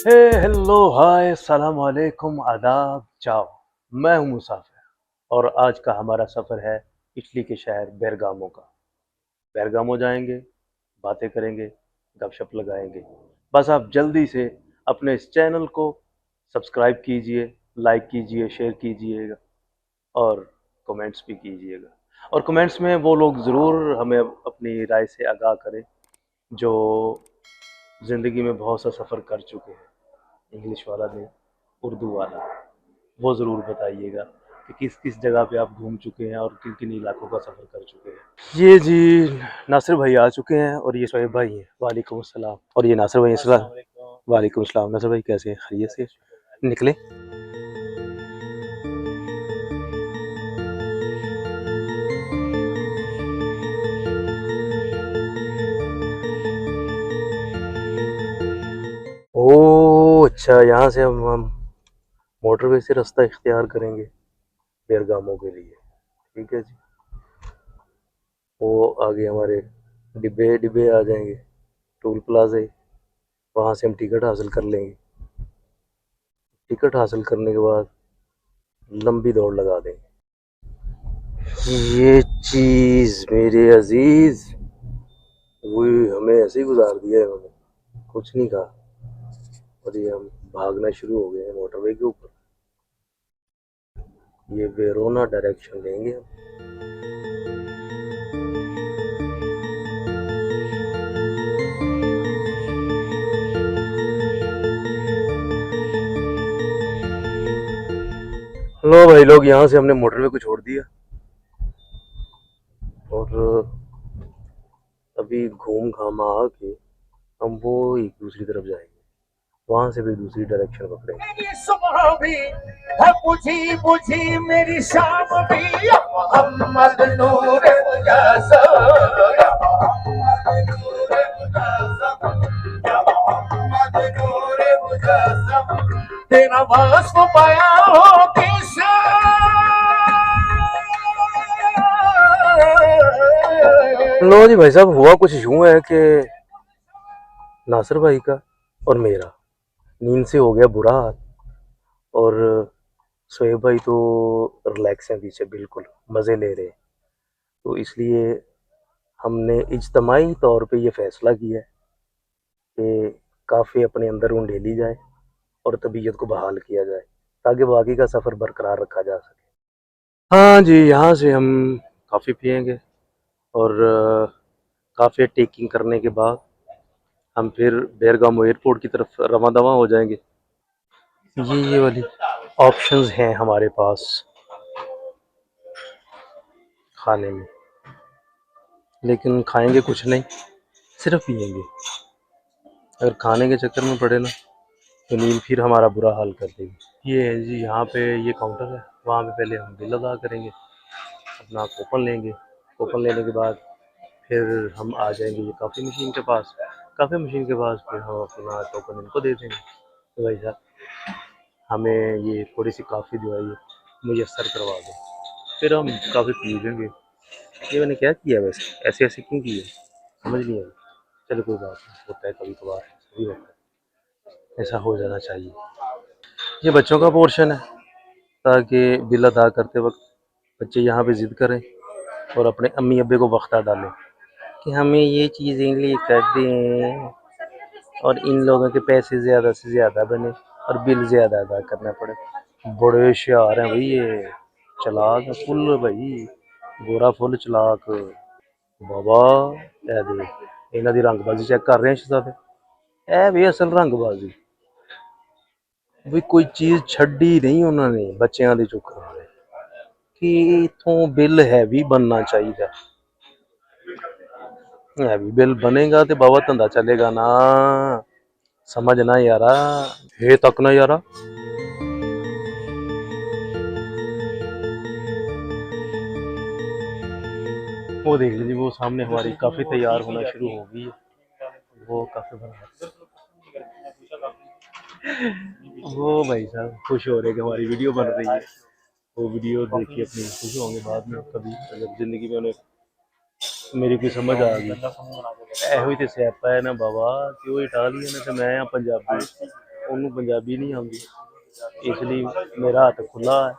हे hello hi सलाम वालेकुम आदाब जाओ। मैं हूँ मुसाफिर और आज का हमारा सफ़र है इटली के शहर बेरगामो का। बेरगामो जाएंगे, बातें करेंगे, गपशप लगाएंगे। बस आप जल्दी से अपने इस चैनल को सब्सक्राइब कीजिए, लाइक कीजिए, शेयर कीजिएगा और कमेंट्स भी कीजिएगा। और कमेंट्स में वो लोग ज़रूर हमें अपनी राय से आगाह करें जो ज़िंदगी में बहुत सा सफ़र कर चुके हैं। इंग्लिश वाला नहीं, उर्दू वाला। वो ज़रूर बताइएगा कि किस किस जगह पे आप घूम चुके हैं और किन किन इलाकों का सफ़र कर चुके हैं। ये जी नासिर भाई आ चुके हैं और ये शोएब भाई हैं। वालेकुम अस्सलाम। और ये नासिर भाई अस्सलाम। वालेकुम अस्सलाम। नासिर भाई कैसे हैं? खैरियत से निकले? ओह अच्छा, यहाँ से हम मोटरवे से रास्ता इख्तियार करेंगे बेरगामो के लिए। ठीक है जी। वो आगे हमारे डिब्बे डिब्बे आ जाएंगे, टोल प्लाजे। वहाँ से हम टिकट हासिल कर लेंगे। टिकट हासिल करने के बाद लंबी दौड़ लगा देंगे। ये चीज़ मेरे अजीज वो हमें ऐसे ही गुजार दिया है उन्होंने, कुछ नहीं कहा। और ये हम भागना शुरू हो गए हैं मोटरवे के ऊपर। ये वेरोना डायरेक्शन लेंगे हम। लो भाई लोग, यहाँ से हमने मोटरवे को छोड़ दिया और अभी घूम घामा आके हम वो एक दूसरी तरफ जाएंगे। वहां से भी दूसरी डायरेक्शन पकड़ेंगे। सुबह भी है बुझी बुझी मेरी शाम भी, या मोहम्मद नूर मुजस्सम, या मोहम्मद नूर मुजस्सम, या मोहम्मद नूर मुजस्सम, तेरा वस्फ पाया हो किसे। लो जी भाई साहब, हुआ कुछ यूं है कि नासिर भाई का और मेरा नींद से हो गया बुरा हाल। और शोएब भाई तो रिलैक्स हैं पीछे, बिल्कुल मज़े ले रहे हैं। तो इसलिए हमने इज्तमाही तौर पे ये फ़ैसला किया है कि काफ़ी अपने अंदर ऊँडेली जाए और तबीयत को बहाल किया जाए ताकि बाकी का सफ़र बरकरार रखा जा सके। हाँ जी, यहाँ से हम काफ़ी पिएंगे और काफ़ी टेकिंग करने के बाद हम फिर बेरगामो एयरपोर्ट की तरफ रवां दवां हो जाएंगे। ये वाली ऑप्शंस हैं हमारे पास खाने में, लेकिन खाएंगे कुछ नहीं, सिर्फ पिएंगे। अगर खाने के चक्कर में पड़े ना तो नींद फिर हमारा बुरा हाल कर देगी। ये है जी, यहाँ पे ये काउंटर है, वहाँ पे पहले हम बिल अदा करेंगे, अपना कूपन लेंगे। कूपन लेने के बाद फिर हम आ जाएंगे ये काफ़ी मशीन के पास। काफ़ी मशीन के पास फिर हम अपना टोकन इनको दे देंगे तो भाई साहब हमें ये थोड़ी सी काफ़ी जो है ये मुयस्सर करवा दें। फिर हम काफ़ी पी लेंगे। ये मैंने क्या किया वैसे, ऐसे ऐसे क्यों किया समझ नहीं आई। चलो कोई बात नहीं, होता है कभी कभार, सभी होता है, ऐसा हो जाना चाहिए। ये बच्चों का पोर्शन है ताकि बिल अदा करते वक्त बच्चे यहाँ पे ज़िद करें और अपने अम्मी अब्बे को वक्ता डालें कि हमें ये चीज़ें लेकर दें और इन लोगों के पैसे ज़्यादा से ज़्यादा बने और बिल ज़्यादा अदा करना पड़े। बड़े होशियार हैं भाई ये, चलाक है फुल भाई, गोरा फुल चलाक। बाबा ए दे इन्हां दी रंगबाजी चेक कर रहे हैं शहजादे। ए भी असल रंगबाजी भी कोई चीज़ छड्डी नहीं उन्होंने बच्चों की चुक कि इथों बिल हैवी बनना चाहिए। हैवी बिल बनेगा तो बाबा धंधा चलेगा ना, समझ ना यारा। हे तक ना यारा। वो देख लीजिए, वो सामने हमारी काफ़ी तैयार होना शुरू हो गई है। वो काफ़ी बड़ा वो भाई साहब खुश हो रहे कि हमारी वीडियो बन रही है। वो वीडियो देखिए अपनी खुश होंगे बाद में कभी, अगर ज़िंदगी में उन्हें मेरी कोई समझ आ गई। ਇਹੋ ਹੀ ਤੇ ਸਿਆਪਾ ਹੈ ਨਾ ਬਾਬਾ, ਕਿ ਉਹ ਇਟਾਲੀਅਨ ਹੈ ਤੇ ਮੈਂ ਆ ਪੰਜਾਬੀ। ਉਹਨੂੰ ਪੰਜਾਬੀ ਨਹੀਂ ਆਉਂਦੀ, ਇਸ ਲਈ ਮੇਰਾ ਹੱਥ ਖੁੱਲਾ ਹੈ,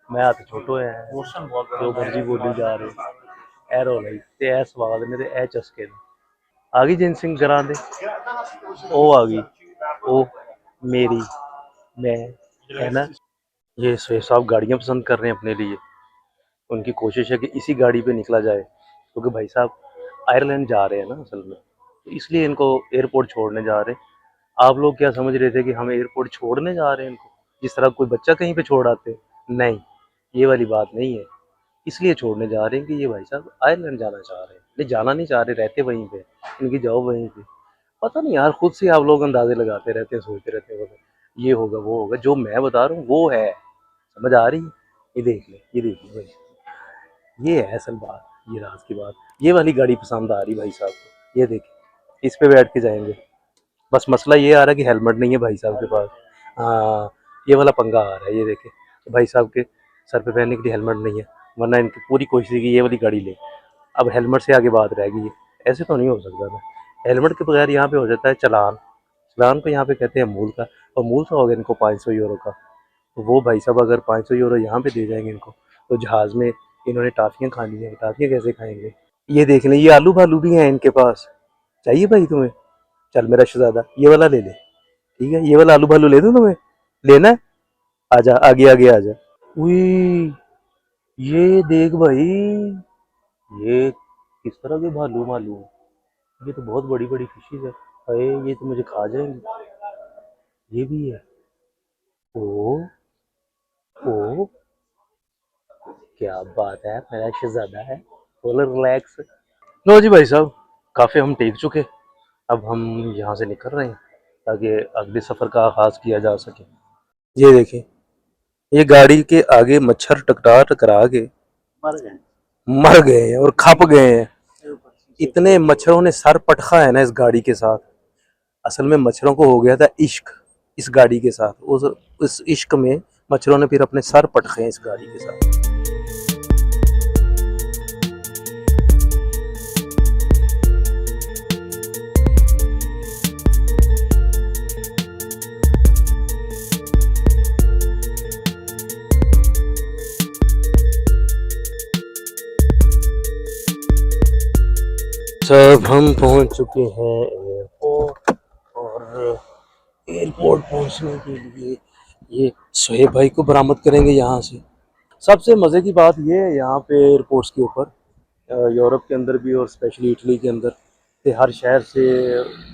ਮੈਂ ਹੱਥ ਛੋਟਾ ਹੋਇਆ ਹੈ, ਜੋ ਮਰਜ਼ੀ ਬੋਲੀ ਜਾ ਰਹੇ, ਇਹ ਰੌਲਾ ਹੀ ਤੇ ਇਹ ਸਵਾਦ ਨੇ ਤੇ ਇਹ ਚਸਕੇ ਨੇ। ਆ ਗਈ ਜਿੰਦ ਸਿੰਘ ਘਰਾਂ ਦੇ, ਉਹ ਆ गई, वो मेरी मैं है ना। ये शेख साहब गाड़ियाँ पसंद कर रहे हैं अपने लिए, उनकी कोशिश है कि इसी गाड़ी पे निकला जाए, क्योंकि भाई साहब आयरलैंड जा रहे हैं ना असल में, तो इसलिए इनको एयरपोर्ट छोड़ने जा रहे हैं। आप लोग क्या समझ रहे थे कि हम एयरपोर्ट छोड़ने जा रहे हैं इनको, जिस तरह कोई बच्चा कहीं पे छोड़ आते, नहीं, ये वाली बात नहीं है। इसलिए छोड़ने जा रहे हैं कि ये भाई साहब आयरलैंड जाना चाह रहे हैं, नहीं जाना नहीं चाह रहे, रहते वहीं पे, इनकी जॉब वहीं पे। पता नहीं यार, खुद से आप लोग अंदाजे लगाते रहते हैं, सोचते रहते हैं ये होगा वो होगा, जो मैं बता रहा हूँ वो है, समझ आ रही है। ये देख ले, ये देख ले भाई, ये है असल बात, ये राज की बात। ये वाली गाड़ी पसंद आ रही भाई साहब को, ये देखे, इस पे बैठ के जाएंगे। बस मसला ये आ रहा है कि हेलमेट नहीं है भाई साहब के पास। हाँ, ये वाला पंगा आ रहा है, ये देखे भाई साहब के सर पे पहनने के लिए हेलमेट नहीं है, वरना इनकी पूरी कोशिश थी कि ये वाली गाड़ी ले। अब हेलमेट से आगे बात रह गई है, ऐसे तो नहीं हो सकता था। हेलमेट के बगैर यहाँ पे हो जाता है चालान, चालान को यहाँ पे कहते हैं मूल का, और मूल का हो गया इनको 500 यूरो का। तो वो भाई साहब अगर 500 यूरो यहाँ पे दे जाएंगे इनको, तो जहाज़ में इन्होंने टाफियाँ खानी है, टाफियाँ कैसे खाएंगे। ये देख लें, ये आलू भालू भी हैं इनके पास, चाहिए भाई तुम्हें, चल मेरा शहजादा ये वाला ले ले, ठीक है, ये वाला आलू भालू ले दूँ तुम्हें, लेना है, आजा आगे आगे आजा। उई, ये देख भाई, ये किस तरह के भालू मालू हैं, ये तो बहुत बड़ी बड़ी फिशेज है। अरे ये तो मुझे खा जाएंगी, ये भी है। ओ ओ, क्या बात है, मेरा शहजादा है, फुल रिलैक्स। लो जी भाई साहब, काफ़ी हम टेक चुके, अब हम यहाँ से निकल रहे हैं ताकि अगले सफ़र का आगाज़ किया जा सके। ये देखें, ये गाड़ी के आगे मच्छर टकरा टकरा के मर गए हैं और खप गए हैं। इतने मच्छरों ने सर पटखा है ना इस गाड़ी के साथ। असल में मच्छरों को हो गया था इश्क इस गाड़ी के साथ, उस इश्क में मच्छरों ने फिर अपने सर पटखे हैं इस गाड़ी के साथ। सब हम पहुंच चुके हैं एयरपोर्ट, और एयरपोर्ट पहुंचने के लिए ये सोहेब भाई को बरामद करेंगे यहाँ से। सबसे मज़े की बात ये है यहाँ पे एयरपोर्ट्स के ऊपर, यूरोप के अंदर भी और स्पेशली इटली के अंदर से हर शहर से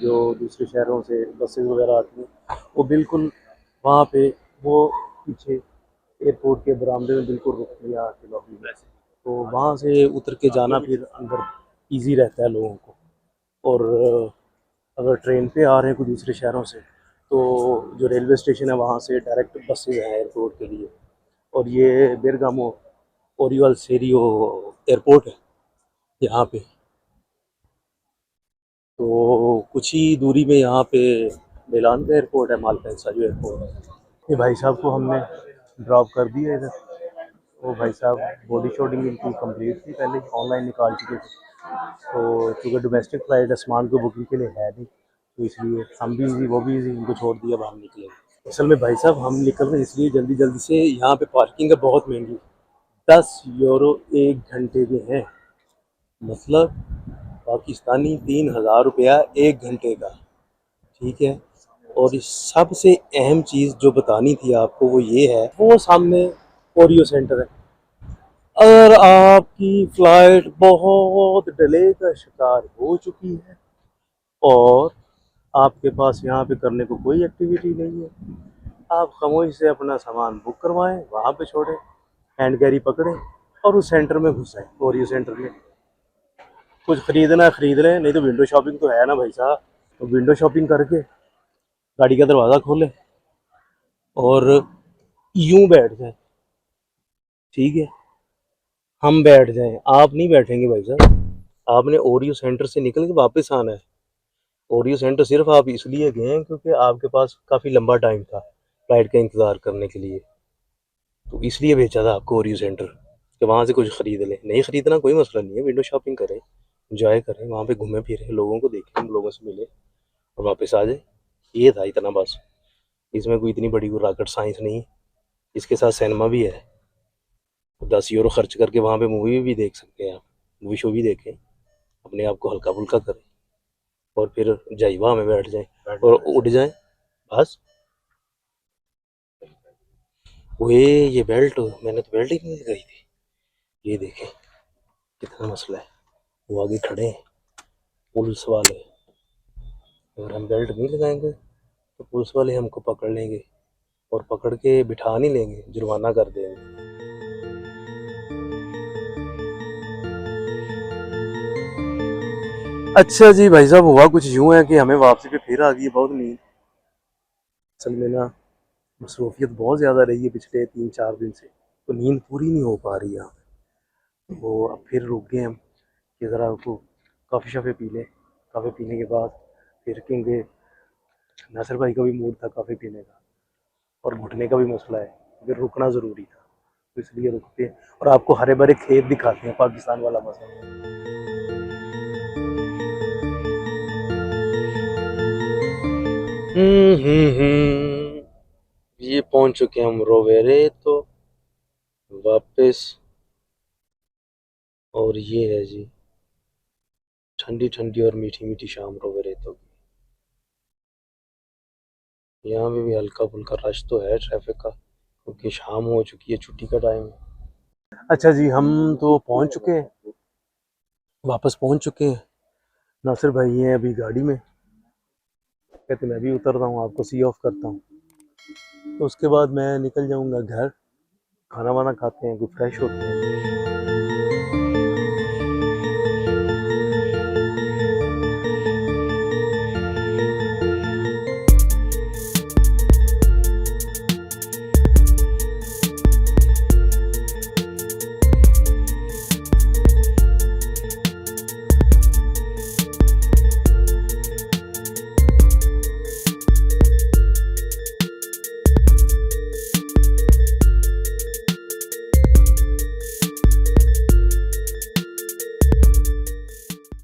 जो दूसरे शहरों से बसेस वगैरह आती हैं, वो बिल्कुल वहाँ पे वो पीछे एयरपोर्ट के बरामदे में बिल्कुल रुकती है आके लॉबी में, तो वहाँ से उतर के जाना फिर अंदर इजी रहता है लोगों को। और अगर ट्रेन पे आ रहे हैं कोई दूसरे शहरों से, तो जो रेलवे स्टेशन है वहाँ से डायरेक्ट बसेज हैं एयरपोर्ट के लिए। और ये बेरगामो ओरियल सेरियो एयरपोर्ट है यहाँ पे, तो कुछ ही दूरी में यहाँ पे मिलान का एयरपोर्ट है, मालपेंसा जो एयरपोर्ट है। ये भाई साहब को हमने ड्रॉप कर दिया इधर, वो भाई साहब बॉडी शॉडिंग इनकी कंप्लीट थी, पहले ऑनलाइन निकाल चुके थे, तो चूँकि डोमेस्टिक फ़्लाइट है, सामान को बुकिंग के लिए है नहीं, तो इसलिए हम भी इजी वो भी इजी, इनको छोड़ दिया, अब हम निकले। असल में भाई साहब हम निकल रहे हैं इसलिए जल्दी जल्दी से, यहाँ पे पार्किंग है बहुत महंगी, 10 यूरो 1 घंटे के हैं, मतलब पाकिस्तानी 3000 रुपया 1 घंटे का, ठीक है। और इस सबसे अहम चीज़ जो बतानी थी आपको वो ये है, वो सामने ओरियो सेंटर है। अगर आपकी फ़्लाइट बहुत डिले का शिकार हो चुकी है और आपके पास यहाँ पे करने को कोई एक्टिविटी नहीं है, आप खामोशी से अपना सामान बुक करवाएं, वहाँ पे छोड़ें, हैंड कैरी पकड़ें और उस सेंटर में घुस जाएं, ओरियो सेंटर में। कुछ ख़रीदना है ख़रीद लें, नहीं तो विंडो शॉपिंग तो है ना भाई साहब, तो विंडो शॉपिंग करके गाड़ी का दरवाज़ा खोलें और यूँ बैठ जाएं, ठीक है, हम बैठ जाएं, आप नहीं बैठेंगे भाई साहब, आपने ओरियो सेंटर से निकल के वापस आना है। ओरियो सेंटर सिर्फ आप इसलिए गए हैं क्योंकि आपके पास काफ़ी लंबा टाइम था फ्लाइट का इंतज़ार करने के लिए, तो इसलिए भेजा था आपको ओरियो सेंटर कि वहाँ से कुछ ख़रीद लें। नहीं ख़रीदना कोई मसला नहीं है, विंडो शॉपिंग करें, इंजॉय करें, वहाँ पे घूमें फिरें, लोगों को देखें, लोगों से मिलें और वापस आ जाए, ये था इतना बस। इसमें कोई इतनी बड़ी कोई रॉकेट साइंस नहीं, इसके साथ सिनेमा भी है। 10 यूरो खर्च करके वहाँ पे मूवी भी देख सकते हैं आप, मूवी शो भी देखें, अपने आप को हल्का फुल्का करें और फिर जाइवा में बैठ जाएं और उड़ जाएं बस। वो ये बेल्ट, मैंने तो बेल्ट ही नहीं लगाई थी। ये देखें कितना मसला है, वो आगे खड़े हैं पुलिस वाले, अगर हम बेल्ट नहीं लगाएंगे तो पुलिस वाले हमको पकड़ लेंगे और पकड़ के बिठा नहीं लेंगे, जुर्माना कर देंगे। अच्छा जी भाई साहब, हुआ कुछ यूँ है कि हमें वापसी पे फिर आ गई है बहुत नींद। असल में ना मसरूफियत बहुत ज़्यादा रही है पिछले 3-4 दिन से, तो नींद पूरी नहीं हो पा रही यहाँ पे। तो अब फिर रुक गए हम कि ज़रा को कॉफ़ी शॉफ़ी पी लें। कॉफ़ी पीने के बाद फिर, क्योंकि नासिर भाई का भी मूड था कॉफ़ी पीने का और घुटने का भी मसला है, फिर रुकना ज़रूरी था, तो इसलिए रुकते हैं और आपको हरे भरे खेत दिखाते हैं, पाकिस्तान वाला मजा। ये पहुंच चुके हैं हम रोवेरे तो वापस। और ये है जी ठंडी ठंडी और मीठी मीठी शाम रोवेरे तो की। यहाँ पे भी हल्का फुल्का रश तो है ट्रैफिक का, क्योंकि शाम हो चुकी है, छुट्टी का टाइम है। अच्छा जी, हम तो पहुंच चुके हैं, वापस पहुंच चुके हैं। नासिर भाई हैं अभी गाड़ी में, कहते मैं भी उतरता हूँ, आपको सी ऑफ करता हूँ, तो उसके बाद मैं निकल जाऊँगा घर। खाना वाना खाते हैं, कुछ फ्रेश होते हैं।